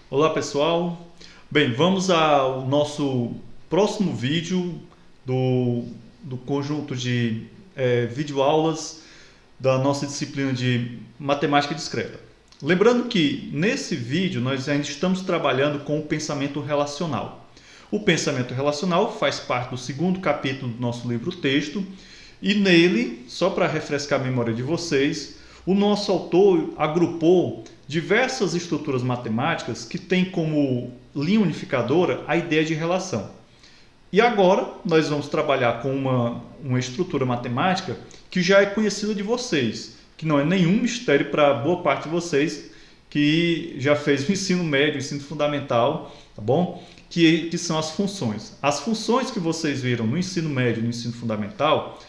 Olá pessoal, bem, vamos ao nosso próximo vídeo do conjunto de videoaulas da nossa disciplina de Matemática Discreta. Lembrando que nesse vídeo nós ainda estamos trabalhando com o pensamento relacional. O pensamento relacional faz parte do segundo capítulo do nosso livro-texto e nele, só para refrescar a memória de vocês, o nosso autor agrupou diversas estruturas matemáticas que têm como linha unificadora a ideia de relação. E agora nós vamos trabalhar com uma estrutura matemática que já é conhecida de vocês, que não é nenhum mistério para boa parte de vocês que já fez o ensino médio, o ensino fundamental, tá bom? Que são as funções. As funções que vocês viram no ensino médio e no ensino fundamental,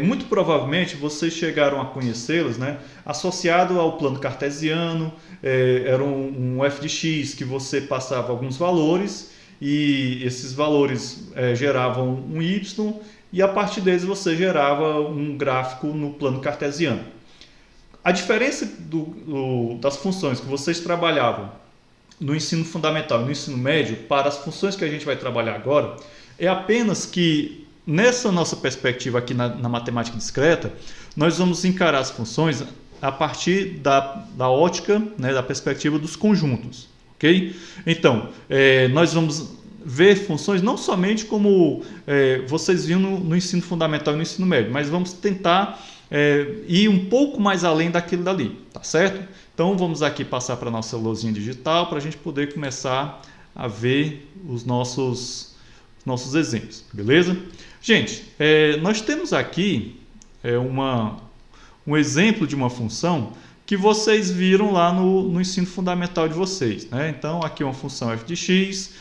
muito provavelmente vocês chegaram a conhecê-las, né, associado ao plano cartesiano. Era um f de x que você passava alguns valores e esses valores geravam um y e a partir deles você gerava um gráfico no plano cartesiano. A diferença das funções que vocês trabalhavam no ensino fundamental e no ensino médio para as funções que a gente vai trabalhar agora é apenas que nessa nossa perspectiva aqui na matemática discreta, nós vamos encarar as funções a partir da ótica, né, da perspectiva dos conjuntos, ok? Então, nós vamos ver funções não somente como vocês viram no ensino fundamental e no ensino médio, mas vamos tentar ir um pouco mais além daquilo dali, tá certo? Então vamos aqui passar para a nossa lousinha digital para a gente poder começar a ver os nossos exemplos, beleza? Gente, nós temos aqui um exemplo de uma função que vocês viram lá no ensino fundamental de vocês, né? Então aqui é uma função f de x,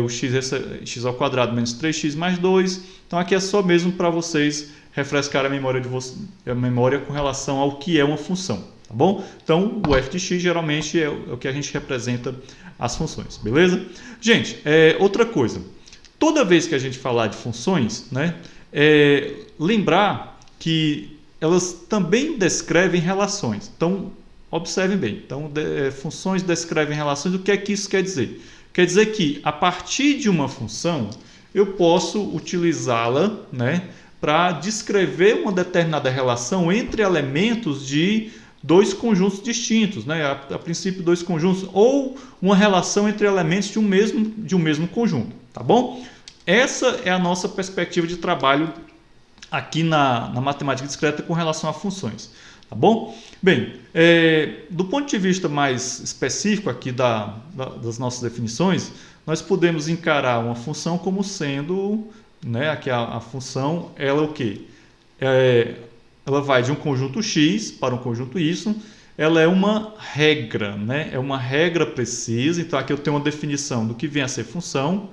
o x ao quadrado menos 3x mais 2. Então aqui é só mesmo para vocês refrescar a memória com relação ao que é uma função, tá bom? Então o f de x geralmente é o que a gente representa as funções, beleza? Gente, outra coisa, toda vez que a gente falar de funções, né, lembrar que elas também descrevem relações. Então, observem bem. Então, funções descrevem relações. O que é que isso quer dizer? Quer dizer que, a partir de uma função, eu posso utilizá-la, né, para descrever uma determinada relação entre elementos de dois conjuntos distintos, né? A princípio, dois conjuntos, ou uma relação entre elementos de um mesmo conjunto. Tá bom? Essa é a nossa perspectiva de trabalho aqui na matemática discreta com relação a funções, tá bom? Bem, do ponto de vista mais específico aqui das nossas definições, nós podemos encarar uma função como sendo, né, aqui a função, ela é o quê? Ela vai de um conjunto x para um conjunto y, ela é uma regra, né? É uma regra precisa. Então aqui eu tenho uma definição do que vem a ser função,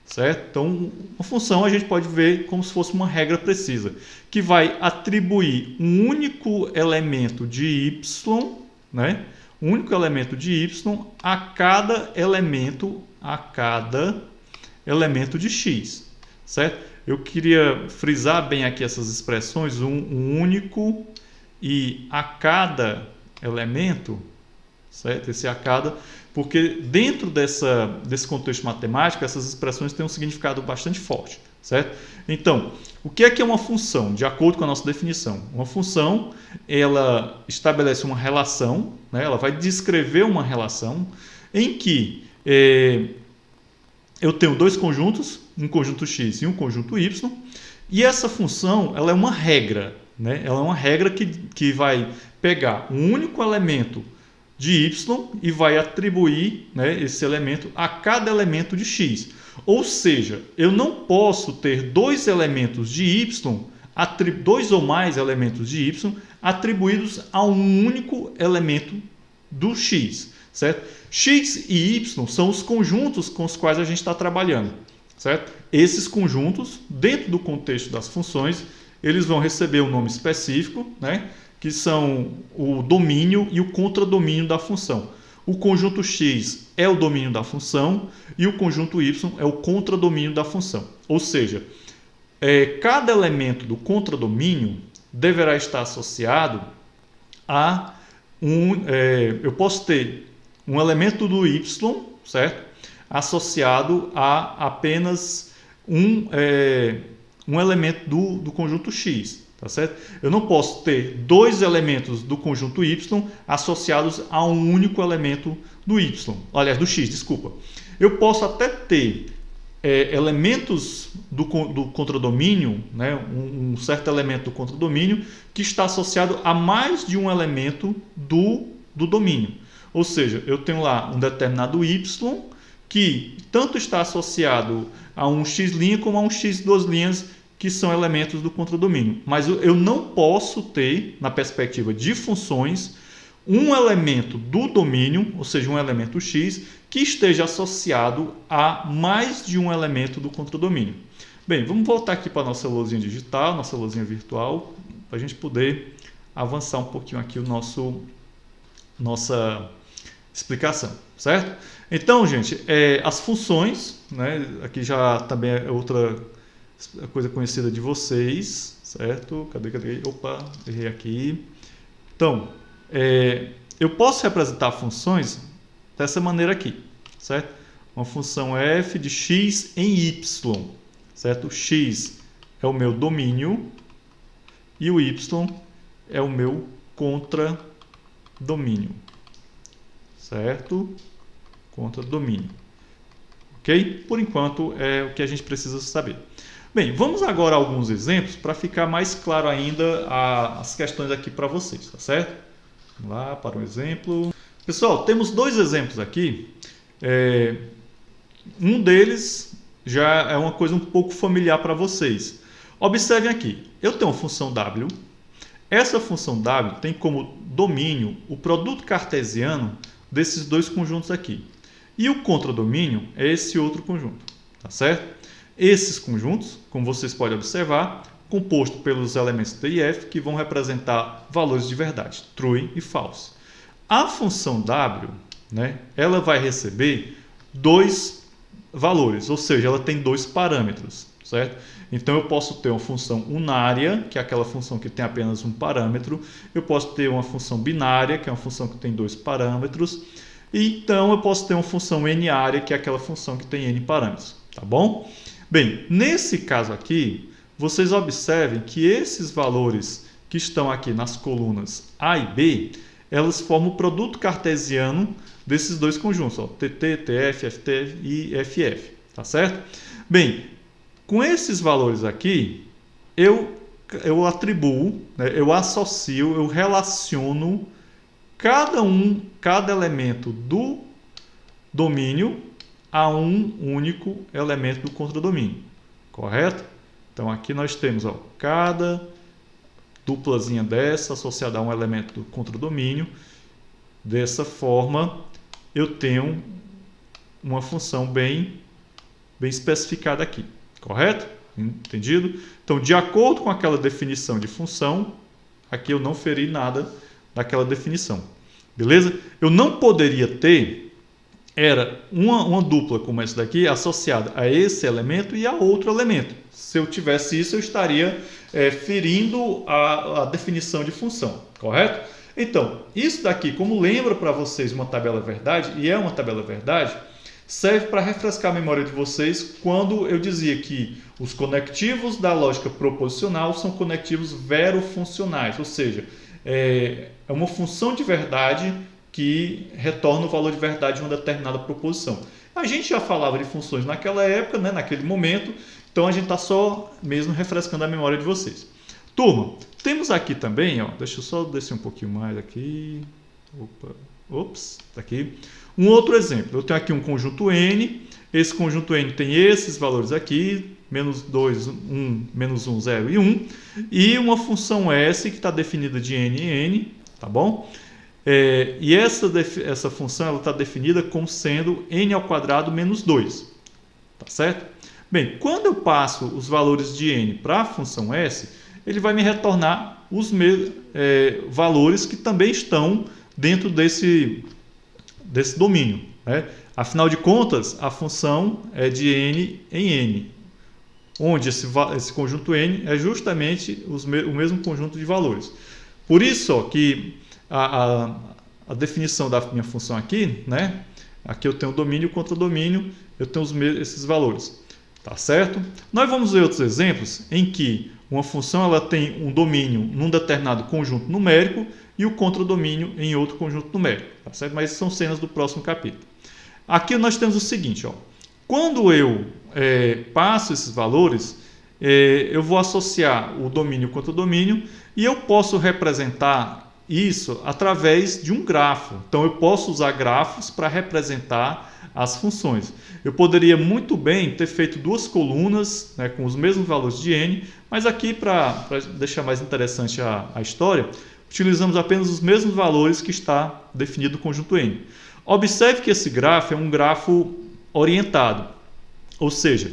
certo? Então, uma função a gente pode ver como se fosse uma regra precisa, que vai atribuir um único elemento de y, né? Um único elemento de y a cada elemento de x, certo? Eu queria frisar bem aqui essas expressões, um único e a cada elemento, certo? Esse a cada, porque dentro desse contexto matemático, essas expressões têm um significado bastante forte, certo? Então, o que é uma função? De acordo com a nossa definição, uma função, ela estabelece uma relação, né? Ela vai descrever uma relação em que eu tenho dois conjuntos, um conjunto x e um conjunto y, e essa função, ela é uma regra, né? Ela é uma regra que vai pegar um único elemento de y e vai atribuir, né, esse elemento a cada elemento de x. Ou seja, eu não posso ter dois elementos de y, dois ou mais elementos de y atribuídos a um único elemento do x, certo? X e y são os conjuntos com os quais a gente está trabalhando, certo? Esses conjuntos, dentro do contexto das funções, eles vão receber um nome específico, né, que são o domínio e o contradomínio da função. O conjunto x é o domínio da função e o conjunto y é o contradomínio da função. Ou seja, cada elemento do contradomínio deverá estar associado a eu posso ter um elemento do y certo? Associado a apenas um elemento do conjunto X, tá certo? Eu não posso ter dois elementos do conjunto Y associados a um único elemento do Y, aliás, do X, desculpa. Eu posso até ter elementos do contradomínio, né? Um certo elemento do contradomínio que está associado a mais de um elemento do domínio. Ou seja, eu tenho lá um determinado Y que tanto está associado a um x' como a um x duas linhas, que são elementos do contradomínio. Mas eu não posso ter, na perspectiva de funções, um elemento do domínio, ou seja, um elemento x, que esteja associado a mais de um elemento do contradomínio. Bem, vamos voltar aqui para a nossa lousinha digital, nossa lousinha virtual, para a gente poder avançar um pouquinho aqui nossa explicação, certo? Então, gente, as funções, né, aqui já também é outra coisa conhecida de vocês, certo? Cadê? Opa, errei aqui. Então, eu posso representar funções dessa maneira aqui, certo? Uma função f de x em y, certo? O x é o meu domínio e o y é o meu contradomínio, certo? Contradomínio, ok? Por enquanto é o que a gente precisa saber. Bem, vamos agora a alguns exemplos para ficar mais claro ainda as questões aqui para vocês, tá certo? Vamos lá para um exemplo. Pessoal, temos dois exemplos aqui. Um deles já é uma coisa um pouco familiar para vocês. Observem aqui, eu tenho uma função w. Essa função w tem como domínio o produto cartesiano desses dois conjuntos aqui. E o contradomínio é esse outro conjunto, tá certo? Esses conjuntos, como vocês podem observar, composto pelos elementos t e f, que vão representar valores de verdade, true e false. A função w, né, ela vai receber dois valores, ou seja, ela tem dois parâmetros, certo? Então eu posso ter uma função unária, que é aquela função que tem apenas um parâmetro. Eu posso ter uma função binária, que é uma função que tem dois parâmetros. E então eu posso ter uma função n-ária, que é aquela função que tem n parâmetros, tá bom? Bem, nesse caso aqui, vocês observem que esses valores que estão aqui nas colunas A e B, elas formam o produto cartesiano desses dois conjuntos, ó, TT, TF, FT e FF, tá certo? Bem, com esses valores aqui, eu atribuo, né, eu associo, eu relaciono cada elemento do domínio a um único elemento do contradomínio, correto? Então aqui nós temos, ó, cada duplazinha dessa associada a um elemento do contradomínio. Dessa forma, eu tenho uma função bem especificada aqui, correto? Entendido? Então, de acordo com aquela definição de função, aqui eu não feri nada daquela definição, beleza? Eu não poderia ter uma dupla como essa daqui associada a esse elemento e a outro elemento. Se eu tivesse isso, eu estaria ferindo a definição de função, correto? Então, isso daqui, como lembra para vocês uma tabela verdade, e é uma tabela verdade, serve para refrescar a memória de vocês quando eu dizia que os conectivos da lógica proposicional são conectivos verofuncionais, ou seja, é uma função de verdade que retorna o valor de verdade de uma determinada proposição. A gente já falava de funções naquela época, né, naquele momento, então a gente está só mesmo refrescando a memória de vocês. Turma, temos aqui também, ó, deixa eu só descer um pouquinho mais aqui. Tá aqui. Um outro exemplo, eu tenho aqui um conjunto N, esse conjunto N tem esses valores aqui, menos 2, 1, menos 1, 0 e 1, e uma função S que está definida de N em N, tá bom? E essa função está definida como sendo n ao quadrado menos 2, tá certo? Bem, quando eu passo os valores de n para a função S, ele vai me retornar os valores que também estão dentro desse domínio, né? Afinal de contas, a função é de n em n, onde esse conjunto n é justamente o mesmo conjunto de valores. Por isso ó, que a definição da minha função aqui, né, Aqui eu tenho o domínio e o contradomínio, eu tenho esses valores. Tá certo? Nós vamos ver outros exemplos em que uma função ela tem um domínio num determinado conjunto numérico e o contradomínio em outro conjunto numérico. Tá certo? Mas são cenas do próximo capítulo. Aqui nós temos o seguinte, ó. Quando eu passo esses valores, eu vou associar o domínio e o contradomínio e eu posso representar isso através de um grafo. Então eu posso usar grafos para representar as funções. Eu poderia muito bem ter feito duas colunas, né, com os mesmos valores de n, mas aqui para deixar mais interessante a história, utilizamos apenas os mesmos valores que está definido o conjunto n. Observe que esse grafo é um grafo orientado, ou seja,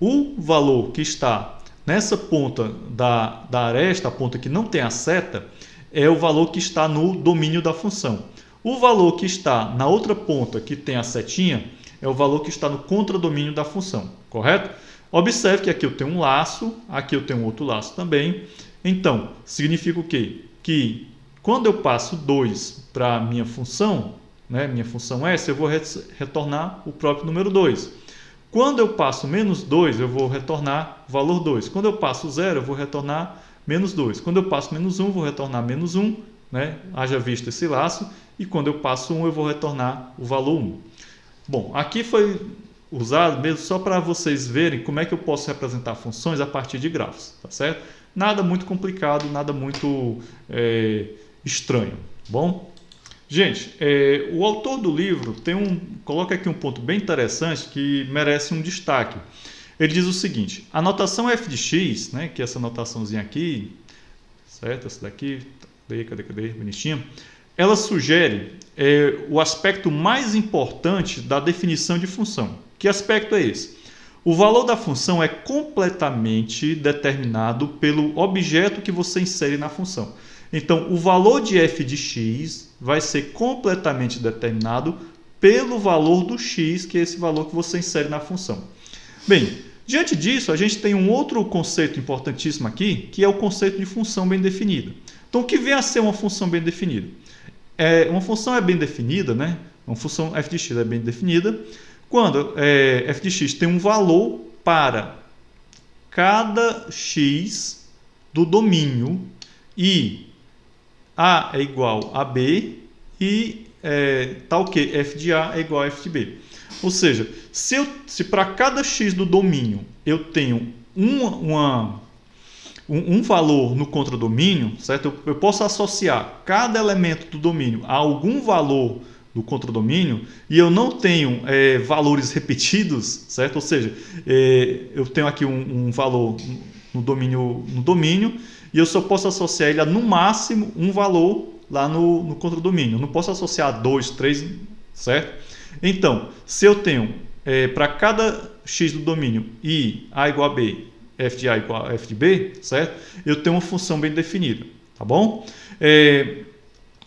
o valor que está nessa ponta da aresta, a ponta que não tem a seta, é o valor que está no domínio da função. O valor que está na outra ponta, que tem a setinha, é o valor que está no contradomínio da função, correto? Observe que aqui eu tenho um laço, aqui eu tenho outro laço também. Então, significa o quê? Que quando eu passo 2 para a minha função, né, minha função S, eu vou retornar o próprio número 2. Quando eu passo menos 2, eu vou retornar o valor 2. Quando eu passo 0, eu vou retornar menos 2. Quando eu passo menos 1, vou retornar menos 1, né? Haja visto esse laço. E quando eu passo 1, eu vou retornar o valor 1. Bom, aqui foi usado mesmo só para vocês verem como é que eu posso representar funções a partir de grafos, tá certo? Nada muito complicado, nada muito estranho, bom? Gente, o autor do livro coloca aqui um ponto bem interessante que merece um destaque. Ele diz o seguinte: a notação f de x, né, que é essa notaçãozinha aqui, certo? Essa daqui, cadê? Bonitinha. Ela sugere o aspecto mais importante da definição de função. Que aspecto é esse? O valor da função é completamente determinado pelo objeto que você insere na função. Então, o valor de f de x vai ser completamente determinado pelo valor do x, que é esse valor que você insere na função. Bem, diante disso, a gente tem um outro conceito importantíssimo aqui, que é o conceito de função bem definida. Então, o que vem a ser uma função bem definida? Uma função é bem definida, né? Uma função f de x é bem definida quando f de x tem um valor para cada x do domínio e a é igual a b e tal que f de a é igual a f de b. Ou seja, se para cada x do domínio eu tenho um valor no contradomínio, certo? Eu posso associar cada elemento do domínio a algum valor do contradomínio e eu não tenho valores repetidos, certo? Ou seja, eu tenho aqui um valor no domínio e eu só posso associar ele a, no máximo, um valor lá no contradomínio. Eu não posso associar 2, 3, certo? Então, se eu tenho para cada x do domínio i a igual a b, f de a igual a f de b, certo? Eu tenho uma função bem definida, tá bom?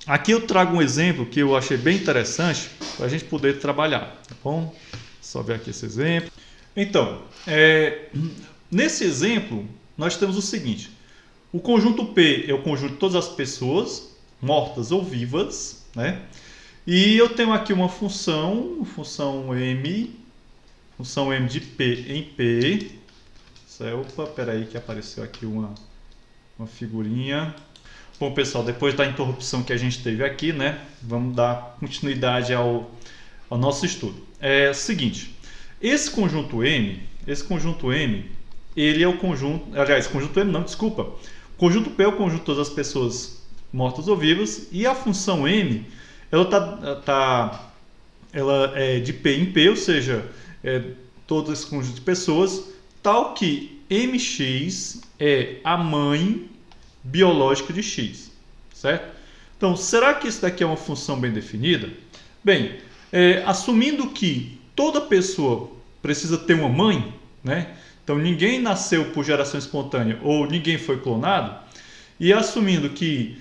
Aqui eu trago um exemplo que eu achei bem interessante para a gente poder trabalhar, tá bom? Só ver aqui esse exemplo. Então, nesse exemplo, nós temos o seguinte: o conjunto P é o conjunto de todas as pessoas, mortas ou vivas, né? E eu tenho aqui uma função m de P em P. Opa, peraí que apareceu aqui uma figurinha. Bom, pessoal, depois da interrupção que a gente teve aqui, né, vamos dar continuidade ao nosso estudo. É o seguinte, esse conjunto M, ele é o conjunto, aliás, conjunto M não, desculpa. O conjunto P é o conjunto de todas as pessoas mortas ou vivas e a função M, ela é de P em P, ou seja, todo esse conjunto de pessoas, tal que mx é a mãe biológica de x, certo? Então, será que isso daqui é uma função bem definida? Bem, assumindo que toda pessoa precisa ter uma mãe, né? Então, ninguém nasceu por geração espontânea ou ninguém foi clonado, e assumindo que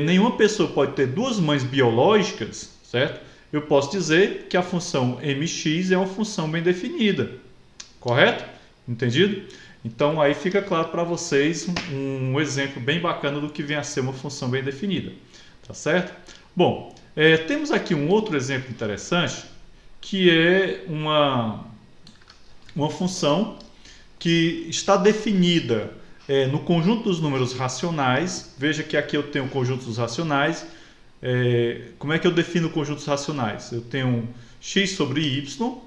nenhuma pessoa pode ter duas mães biológicas, certo? Eu posso dizer que a função mx é uma função bem definida, correto? Entendido? Então, aí fica claro para vocês um exemplo bem bacana do que vem a ser uma função bem definida. Tá certo? Bom, temos aqui um outro exemplo interessante que é uma função que está definida no conjunto dos números racionais. Veja que aqui eu tenho o conjunto dos racionais. Como é que eu defino conjuntos racionais? Eu tenho x sobre y,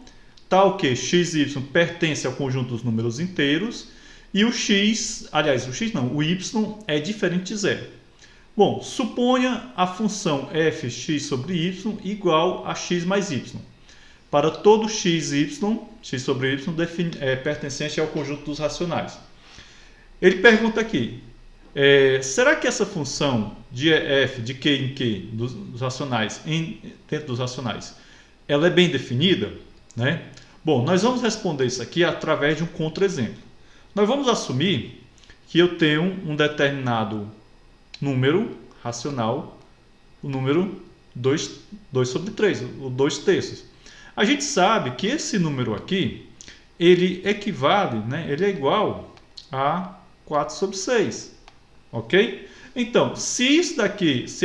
tal que x e y pertence ao conjunto dos números inteiros, e o x, aliás, o y é diferente de zero. Bom, suponha a função fx sobre y igual a x mais y. Para todo x sobre y pertencente ao conjunto dos racionais. Ele pergunta aqui, será que essa função de f de q em q dos racionais, dentro dos racionais, ela é bem definida? Né? Bom, nós vamos responder isso aqui através de um contra-exemplo. Nós vamos assumir que eu tenho um determinado número racional, o número 2 sobre 3, o 2/3. A gente sabe que esse número aqui, ele equivale, né? Ele é igual a 4 sobre 6, ok? Então, se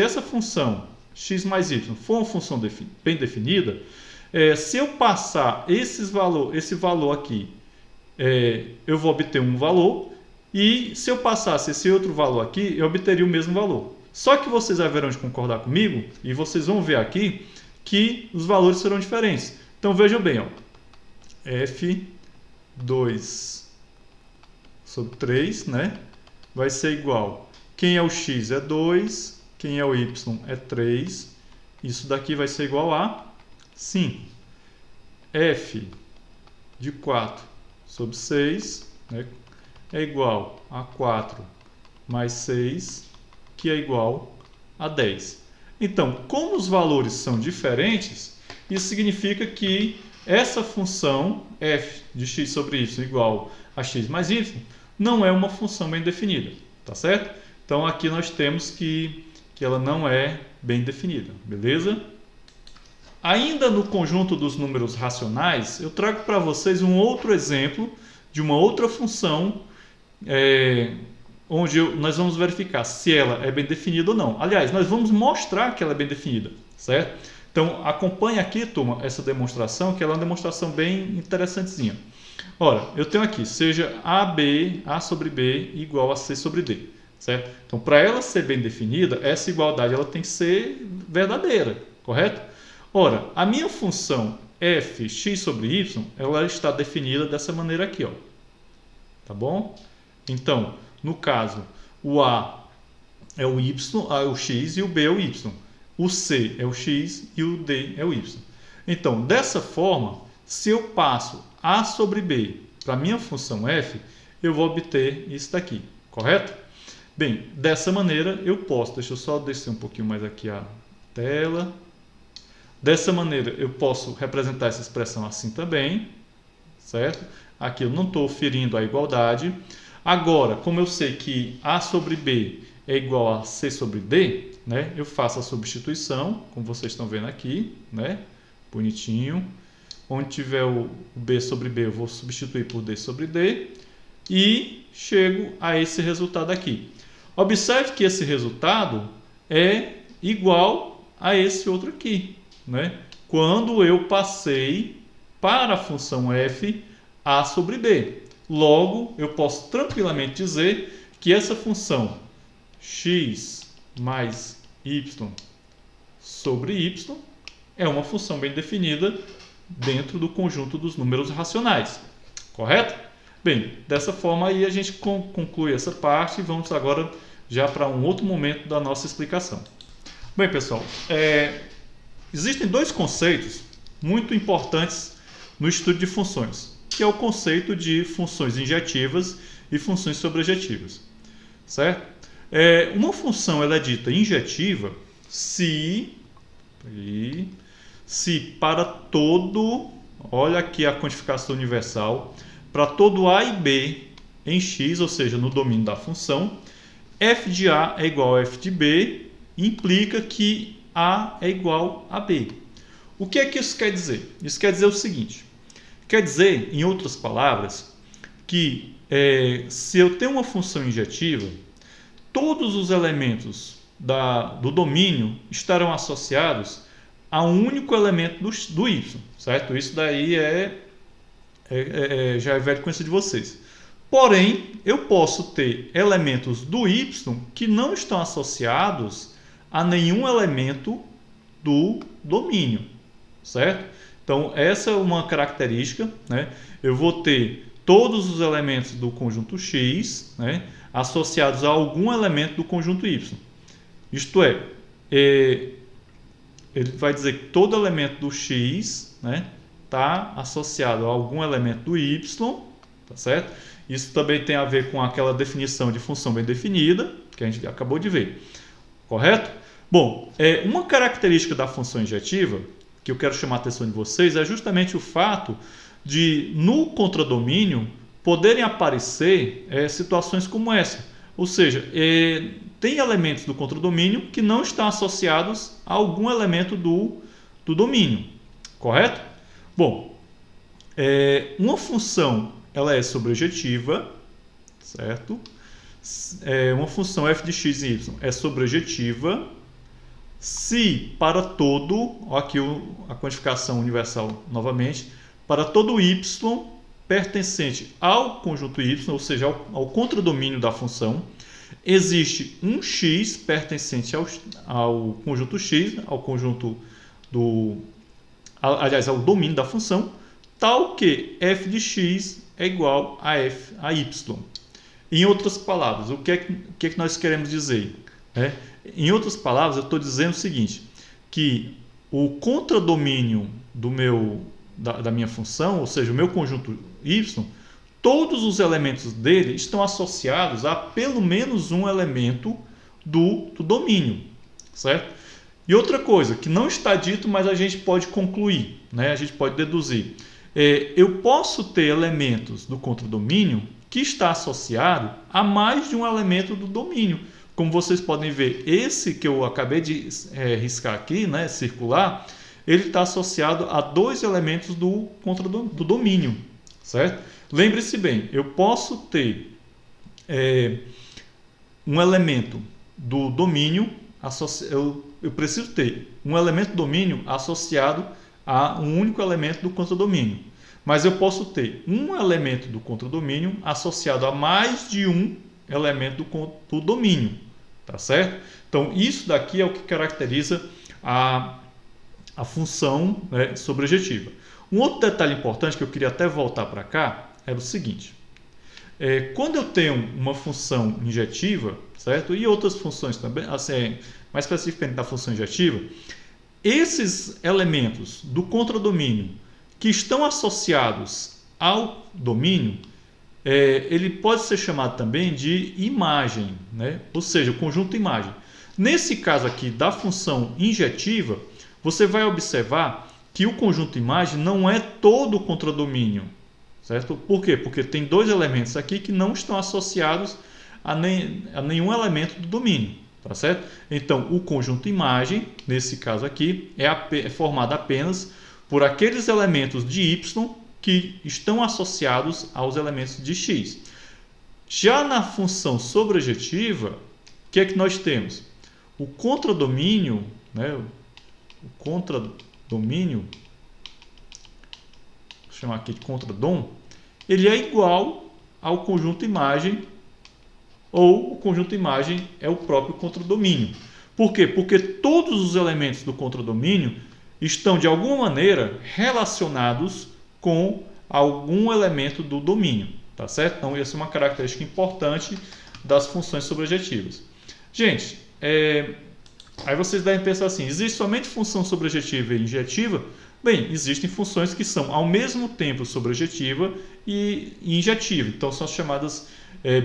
essa função x mais y for uma função bem definida, se eu passar esse valor aqui, eu vou obter um valor, e se eu passasse esse outro valor aqui, eu obteria o mesmo valor. Só que vocês haverão de concordar comigo, e vocês vão ver aqui, que os valores serão diferentes. Então vejam bem, ó, f2 sobre 3, né, vai ser igual, quem é o x é 2, quem é o y é 3, isso daqui vai ser igual a 5. f de 4 sobre 6, né, é igual a 4 mais 6, que é igual a 10. Então, como os valores são diferentes, isso significa que essa função f de x sobre y igual a x mais y não é uma função bem definida, tá certo? Então aqui nós temos que ela não é bem definida, beleza? Ainda no conjunto dos números racionais, eu trago para vocês um outro exemplo de uma outra função onde nós vamos verificar se ela é bem definida ou não. Aliás, nós vamos mostrar que ela é bem definida, certo? Então, acompanhe aqui, turma, essa demonstração, que ela é uma demonstração bem interessantezinha. Ora, eu tenho aqui, seja A sobre B igual a C sobre D, certo? Então, para ela ser bem definida, essa igualdade ela tem que ser verdadeira, correto? Ora, a minha função f x sobre y, ela está definida dessa maneira aqui, ó. Tá bom? Então, no caso, o A é o y, é o x e o B é o y. O C é o x e o D é o y. Então, dessa forma, se eu passo A sobre B para a minha função f, eu vou obter isso daqui, correto? Bem, dessa maneira eu posso, deixa eu só descer um pouquinho mais aqui a tela. Dessa maneira eu posso representar essa expressão assim também, certo? Aqui eu não estou ferindo a igualdade. Agora, como eu sei que A sobre B é igual a C sobre D, né, eu faço a substituição, como vocês estão vendo aqui, né, bonitinho. Onde tiver o B sobre B, eu vou substituir por D sobre D e chego a esse resultado aqui. Observe que esse resultado é igual a esse outro aqui, né, quando eu passei para a função f A sobre B. Logo, eu posso tranquilamente dizer que essa função x mais y sobre y é uma função bem definida dentro do conjunto dos números racionais, correto? Bem, dessa forma aí a gente conclui essa parte e vamos agora já para um outro momento da nossa explicação. Bem, pessoal, existem dois conceitos muito importantes no estudo de funções, que é o conceito de funções injetivas e funções sobrejetivas, certo? Uma função ela é dita injetiva se para todo, olha aqui a quantificação universal, para todo A e B em x, ou seja, no domínio da função, f de A é igual a f de B, implica que A é igual a B. O que é que isso quer dizer? Isso quer dizer o seguinte, quer dizer, em outras palavras, que se eu tenho uma função injetiva, todos os elementos do domínio estarão associados a um único elemento do y, certo? Isso daí já é velho conhecido de vocês. Porém, eu posso ter elementos do y que não estão associados a nenhum elemento do domínio, certo? Então, essa é uma característica, né? Eu vou ter todos os elementos do conjunto X, né, associados a algum elemento do conjunto Y. Isto é, ele vai dizer que todo elemento do X, né, está associado a algum elemento do Y, tá certo? Isso também tem a ver com aquela definição de função bem definida, que a gente acabou de ver, correto? Bom, uma característica da função injetiva, que eu quero chamar a atenção de vocês, é justamente o fato de, no contradomínio, poderem aparecer situações como essa. Ou seja, tem elementos do contradomínio que não estão associados a algum elemento do domínio, correto? Bom, uma função ela é sobrejetiva, certo? Uma função f de x e y é sobrejetiva se para todo, aqui a quantificação universal novamente, para todo y pertencente ao conjunto y, ou seja, ao contradomínio da função, existe um x pertencente ao conjunto x, ao conjunto ao domínio da função, tal que f de x é igual a y. Em outras palavras, o que é que nós queremos dizer? Em outras palavras, eu estou dizendo o seguinte, que o contradomínio da minha função, ou seja, o meu conjunto y, todos os elementos dele estão associados a pelo menos um elemento do domínio, certo? E outra coisa, que não está dito, mas a gente pode concluir, né? A gente pode deduzir. Eu posso ter elementos do contradomínio que está associado a mais de um elemento do domínio. Como vocês podem ver, esse que eu acabei de riscar aqui, né, circular, ele está associado a dois elementos do domínio, certo? Lembre-se bem, eu posso ter um elemento do domínio, eu preciso ter um elemento do domínio associado a um único elemento do contradomínio. Mas eu posso ter um elemento do contradomínio associado a mais de um elemento do domínio, tá certo? Então, isso daqui é o que caracteriza a função, né, sobrejetiva. Um outro detalhe importante que eu queria até voltar para cá era o seguinte. Quando eu tenho uma função injetiva, certo? E outras funções também, assim, mais especificamente da função injetiva, esses elementos do contradomínio que estão associados ao domínio, ele pode ser chamado também de imagem, né? Ou seja, o conjunto imagem. Nesse caso aqui da função injetiva, você vai observar que o conjunto imagem não é todo o contradomínio, certo? Por quê? Porque tem dois elementos aqui que não estão associados a nenhum elemento do domínio, tá certo? Então, o conjunto imagem, nesse caso aqui, é formado apenas por aqueles elementos de y que estão associados aos elementos de x. Já na função sobrejetiva, o que é que nós temos? O contradomínio, né? O contradomínio, vou chamar aqui de contradom, ele é igual ao conjunto imagem, ou o conjunto imagem é o próprio contradomínio. Por quê? Porque todos os elementos do contradomínio estão de alguma maneira relacionados com algum elemento do domínio, tá certo? Então, essa é uma característica importante das funções sobrejetivas. Gente, aí vocês devem pensar assim, existe somente função sobrejetiva e injetiva? Bem, existem funções que são ao mesmo tempo sobrejetiva e injetiva, então são chamadas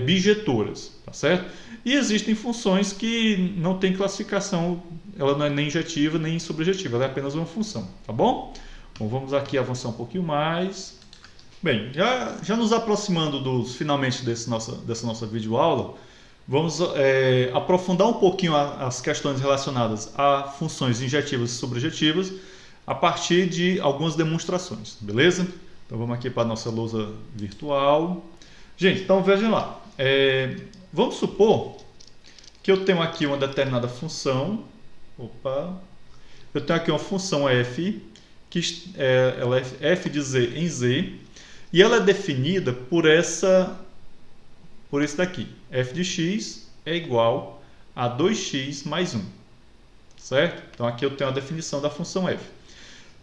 bijetoras, tá certo? E existem funções que não têm classificação, ela não é nem injetiva nem sobrejetiva, ela é apenas uma função, tá bom? Bom, vamos aqui avançar um pouquinho mais. Bem, já nos aproximando finalmente dessa nossa videoaula, vamos aprofundar um pouquinho as questões relacionadas a funções injetivas e sobrejetivas a partir de algumas demonstrações, beleza? Então vamos aqui para a nossa lousa virtual. Gente, então vejam lá. Vamos supor que eu tenho aqui uma determinada função. eu tenho aqui uma função f, que ela é f de z em z, e ela é definida por esse daqui. F de x é igual a 2x mais 1. Certo? Então aqui eu tenho a definição da função f.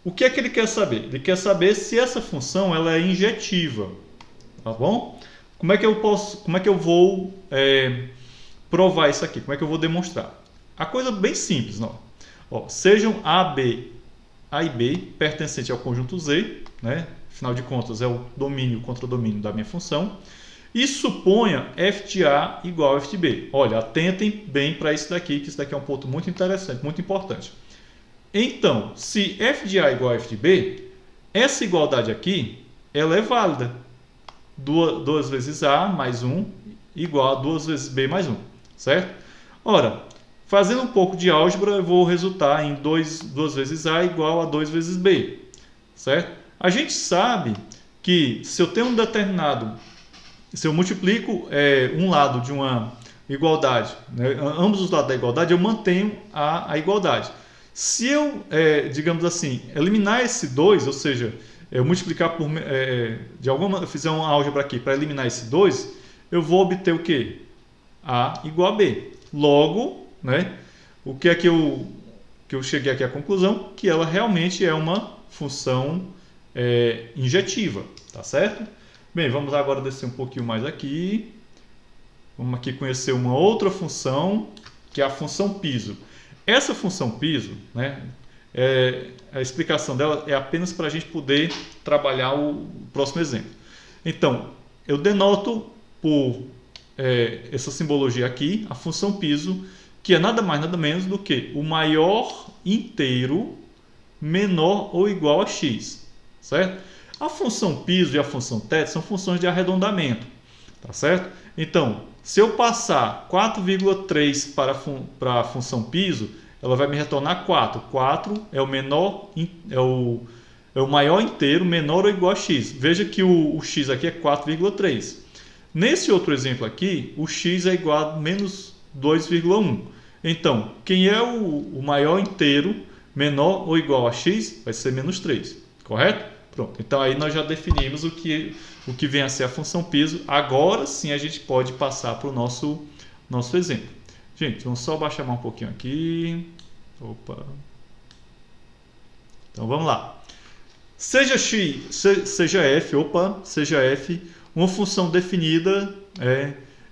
O que é que ele quer saber? Ele quer saber se essa função ela é injetiva. Tá bom? Como é que eu vou provar isso aqui? Como é que eu vou demonstrar? A coisa bem simples, não? Ó, sejam A e B pertencentes ao conjunto Z, né? Afinal de contas é o domínio contra o domínio da minha função, e suponha f de A igual a f de B. Olha, atentem bem para isso daqui, que isso daqui é um ponto muito interessante, muito importante. Então, se f de A igual a f de B, essa igualdade aqui, ela é válida. 2 vezes A mais 1 igual a 2 vezes B mais 1, certo? Ora, fazendo um pouco de álgebra, eu vou resultar em 2 vezes A igual a 2 vezes B, certo? A gente sabe que se eu tenho se eu multiplico um lado de uma igualdade, né, ambos os lados da igualdade, eu mantenho a igualdade. Se eu, digamos assim, eliminar esse 2, ou seja, eu multiplicar por, fizer uma álgebra aqui para eliminar esse 2, eu vou obter o quê? A igual a B. Logo, né, o que é que eu cheguei aqui à conclusão? Que ela realmente é uma função injetiva, tá certo? Bem, vamos agora descer um pouquinho mais aqui. Vamos aqui conhecer uma outra função, que é a função piso. Essa função piso, né, a explicação dela é apenas para a gente poder trabalhar o próximo exemplo. Então, eu denoto por essa simbologia aqui, a função piso, que é nada mais nada menos do que o maior inteiro menor ou igual a x, certo? A função piso e a função teto são funções de arredondamento, tá certo? Então, se eu passar 4,3 para a função piso, ela vai me retornar 4. 4 é o maior inteiro menor ou igual a x. Veja que o x aqui é 4,3. Nesse outro exemplo aqui, o x é igual a menos 2,1. Então, quem é o maior inteiro menor ou igual a x vai ser menos 3, correto? Pronto, então aí nós já definimos o que vem a ser a função piso. Agora sim a gente pode passar para o nosso exemplo. Gente, vamos só baixar um pouquinho aqui. Opa. Então vamos lá. Seja f uma função definida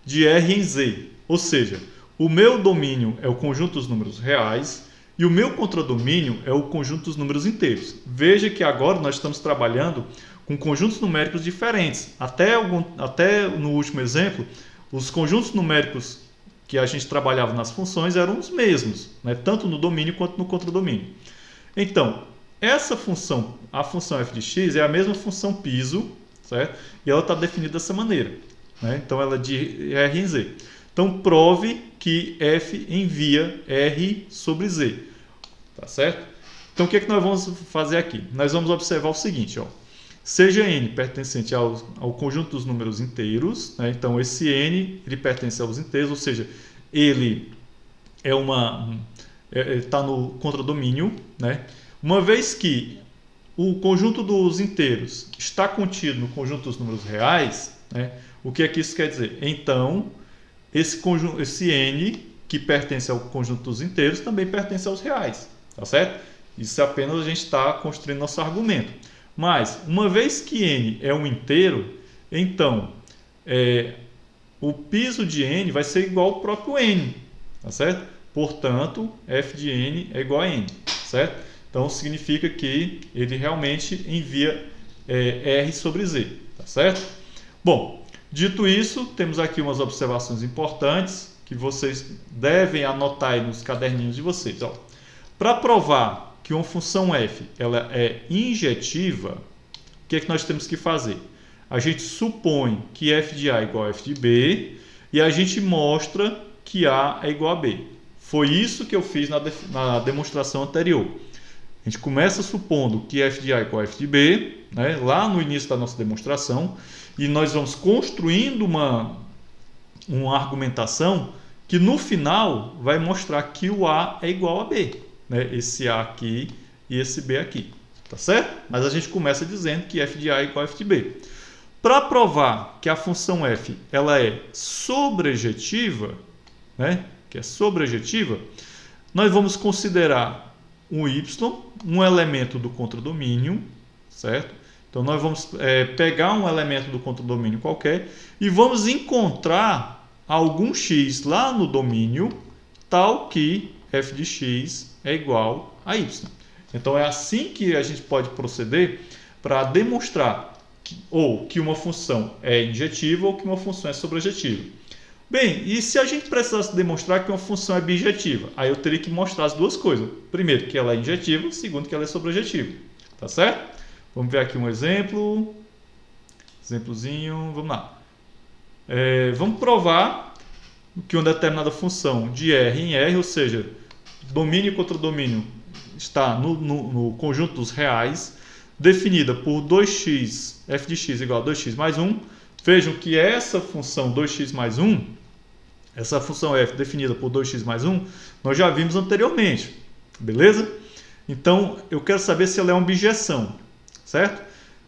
de R em Z. Ou seja, o meu domínio é o conjunto dos números reais e o meu contradomínio é o conjunto dos números inteiros. Veja que agora nós estamos trabalhando com conjuntos numéricos diferentes. Até no último exemplo, os conjuntos numéricos que a gente trabalhava nas funções eram os mesmos, né? Tanto no domínio quanto no contradomínio. Então, essa função, a função f de x, é a mesma função piso, certo? E ela está definida dessa maneira, né? Então, ela é de R em Z. Então, prove que f envia R sobre Z, tá certo? Então, o que é que nós vamos fazer aqui? Nós vamos observar o seguinte, ó. Seja n pertencente ao conjunto dos números inteiros, né? Então esse n ele pertence aos inteiros, ou seja, ele está no contradomínio, né? Uma vez que o conjunto dos inteiros está contido no conjunto dos números reais, né? O que é que isso quer dizer? Então esse n que pertence ao conjunto dos inteiros também pertence aos reais, tá certo? Isso é apenas a gente está construindo nosso argumento. Mas, uma vez que n é um inteiro, então o piso de n vai ser igual ao próprio n, tá certo? Portanto, f de n é igual a n, certo? Então, significa que ele realmente envia R sobre Z, tá certo? Bom, dito isso, temos aqui umas observações importantes que vocês devem anotar aí nos caderninhos de vocês. Para provar que uma função f ela é injetiva, o que é que nós temos que fazer? A gente supõe que f de A é igual a f de B e a gente mostra que A é igual a B. Foi isso que eu fiz na demonstração anterior. A gente começa supondo que f de A é igual a f de B, né, lá no início da nossa demonstração, e nós vamos construindo uma argumentação que no final vai mostrar que o A é igual a B. né, esse A aqui e esse B aqui, tá certo? Mas a gente começa dizendo que f de A é igual a f de B. Para provar que a função f ela é sobrejetiva, né, que é sobrejetiva, nós vamos considerar um y, um elemento do contradomínio, certo? Então nós vamos pegar um elemento do contradomínio qualquer e vamos encontrar algum x lá no domínio tal que f de x é igual a y. Então é assim que a gente pode proceder para demonstrar que uma função é injetiva ou que uma função é sobrejetiva. Bem, e se a gente precisasse demonstrar que uma função é bijetiva? Aí eu teria que mostrar as duas coisas. Primeiro, que ela é injetiva, segundo, que ela é sobrejetiva. Tá certo? Vamos ver aqui um exemplo. Exemplozinho, vamos lá. Vamos provar que uma determinada função de R em R, ou seja, domínio e contradomínio está no conjunto dos reais, definida por 2x, f de x igual a 2x mais 1. Vejam que essa função 2x mais 1, essa função f definida por 2x mais 1, nós já vimos anteriormente, beleza? Então, eu quero saber se ela é uma bijeção, certo?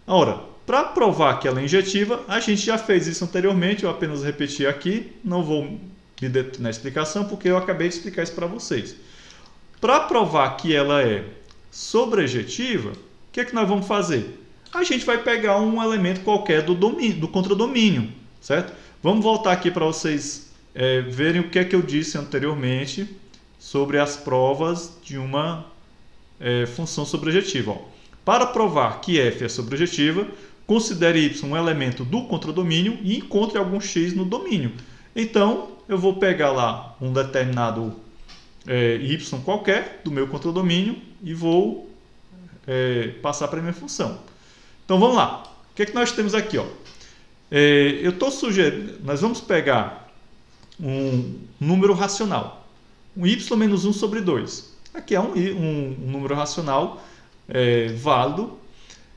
Ora, para provar que ela é injetiva, a gente já fez isso anteriormente, eu apenas repeti aqui, não vou me deter na explicação, porque eu acabei de explicar isso para vocês. Para provar que ela é sobrejetiva, o que é que nós vamos fazer? A gente vai pegar um elemento qualquer do contradomínio, certo? Vamos voltar aqui para vocês verem o que é que eu disse anteriormente sobre as provas de uma função sobrejetiva. Ó. Para provar que f é sobrejetiva, considere y um elemento do contradomínio e encontre algum x no domínio. Então, eu vou pegar lá um determinado y qualquer do meu contradomínio e vou passar para a minha função. Então vamos lá. O que é que nós temos aqui? Ó? Eu estou sugerindo, nós vamos pegar um número racional, um y menos 1 sobre 2. Aqui é um número racional válido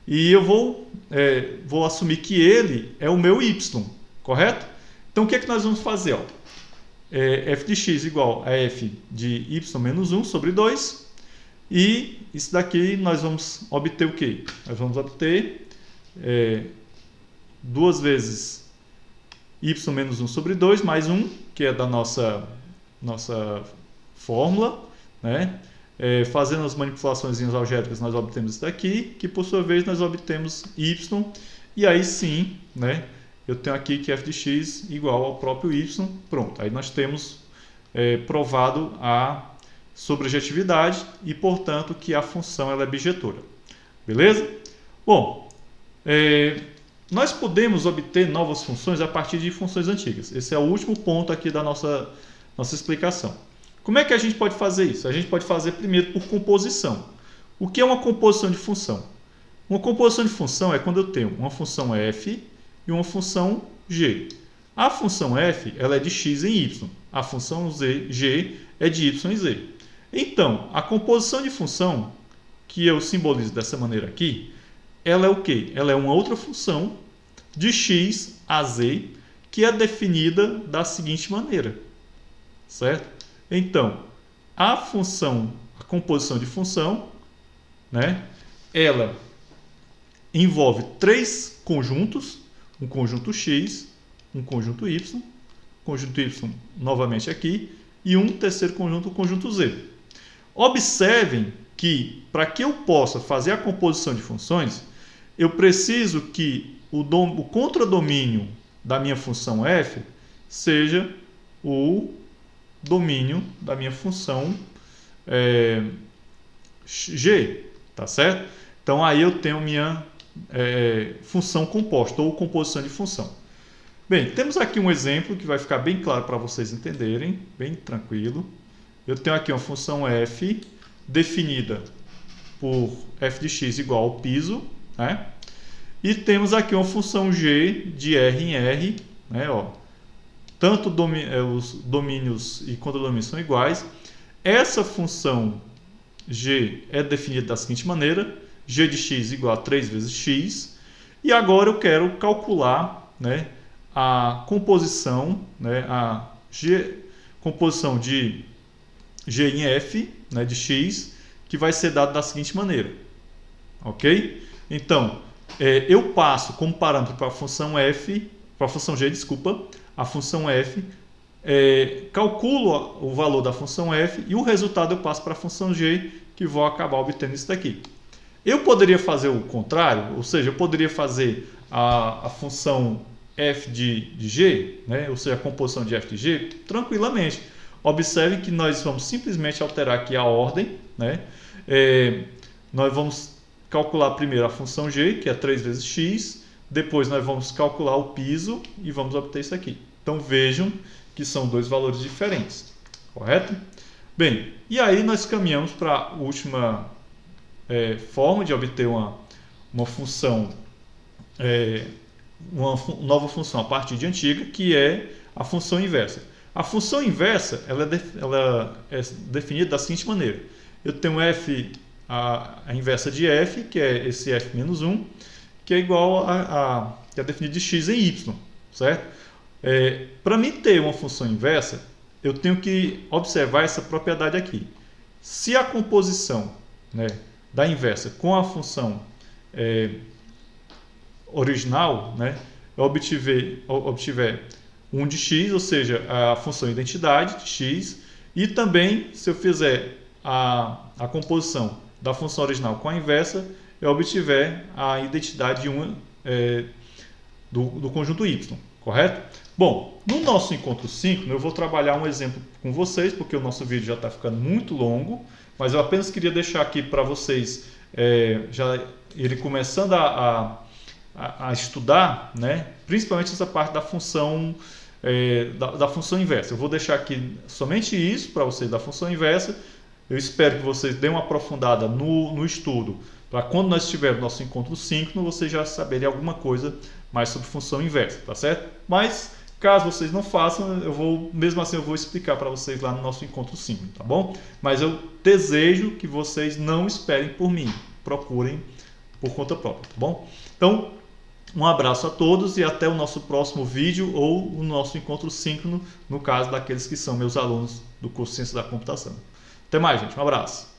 e eu vou assumir que ele é o meu y, correto? Então o que é que nós vamos fazer? Ó? F de x igual a f de y menos 1 sobre 2. E isso daqui nós vamos obter o quê? Nós vamos obter 2 vezes y menos 1 sobre 2 mais 1, que é da nossa fórmula, né? Fazendo as manipulações algébricas nós obtemos isso daqui, que por sua vez nós obtemos y, e aí sim, né? Eu tenho aqui que f de x igual ao próprio y, pronto. Aí nós temos provado a sobrejetividade e, portanto, que a função ela é bijetora. Beleza? Bom, nós podemos obter novas funções a partir de funções antigas. Esse é o último ponto aqui da nossa explicação. Como é que a gente pode fazer isso? A gente pode fazer primeiro por composição. O que é uma composição de função? Uma composição de função é quando eu tenho uma função f e uma função g. A função f ela é de x em y. A função g é de y em z. Então, a composição de função, que eu simbolizo dessa maneira aqui, ela é o quê? Ela é uma outra função de x a z, que é definida da seguinte maneira, certo? Então, a composição de função, né, ela envolve 3 conjuntos, um conjunto x, um conjunto y novamente aqui, e um terceiro conjunto, o conjunto z. Observem que, para que eu possa fazer a composição de funções, eu preciso que o contradomínio da minha função f seja o domínio da minha função g, tá certo? Então, aí eu tenho minha função composta, ou composição de função. Bem, temos aqui um exemplo que vai ficar bem claro para vocês entenderem, bem tranquilo. Eu tenho aqui uma função f definida por f de x igual ao piso, né? E temos aqui uma função g de R em R, né? Ó, tanto os domínios e contradomínios são iguais. Essa função g é definida da seguinte maneira: g de x igual a 3 vezes x. E agora eu quero calcular, né, a composição, né, composição de g em f, né, de x, que vai ser dado da seguinte maneira, ok? Então, eu passo como parâmetro para a função f, para a função g, desculpa, a função f, calculo o valor da função f e o resultado eu passo para a função g, que vou acabar obtendo isso daqui. Eu poderia fazer o contrário, ou seja, eu poderia fazer a função f de g, né? Ou seja, a composição de f de g, tranquilamente. Observe que nós vamos simplesmente alterar aqui a ordem, né? Nós vamos calcular primeiro a função g, que é 3 vezes x, depois nós vamos calcular o piso e vamos obter isso aqui. Então vejam que são dois valores diferentes, correto? Bem, e aí nós caminhamos para a última forma de obter uma função, uma nova função a partir de antiga, que é a função inversa. A função inversa ela é definida da seguinte maneira: eu tenho f, a inversa de f, que é esse f menos 1, que é igual que é definido de x em y, certo? Para mim ter uma função inversa, eu tenho que observar essa propriedade aqui. Se a composição, né, da inversa com a função original, né, eu obtiver 1 de x, ou seja, a função identidade de x, e também se eu fizer a composição da função original com a inversa, eu obtiver a identidade de 1 do conjunto y, correto? Bom, no nosso encontro síncrono eu vou trabalhar um exemplo com vocês, porque o nosso vídeo já está ficando muito longo, mas eu apenas queria deixar aqui para vocês já irem começando a estudar, né? Principalmente essa parte da função da função inversa. Eu vou deixar aqui somente isso para vocês da função inversa. Eu espero que vocês deem uma aprofundada no estudo, para quando nós tivermos nosso encontro síncrono, vocês já saberem alguma coisa mais sobre função inversa, tá certo? Mas caso vocês não façam, mesmo assim eu vou explicar para vocês lá no nosso encontro síncrono, tá bom? Mas eu desejo que vocês não esperem por mim, procurem por conta própria, tá bom? Então, um abraço a todos e até o nosso próximo vídeo ou o nosso encontro síncrono, no caso daqueles que são meus alunos do curso Ciência da Computação. Até mais, gente. Um abraço.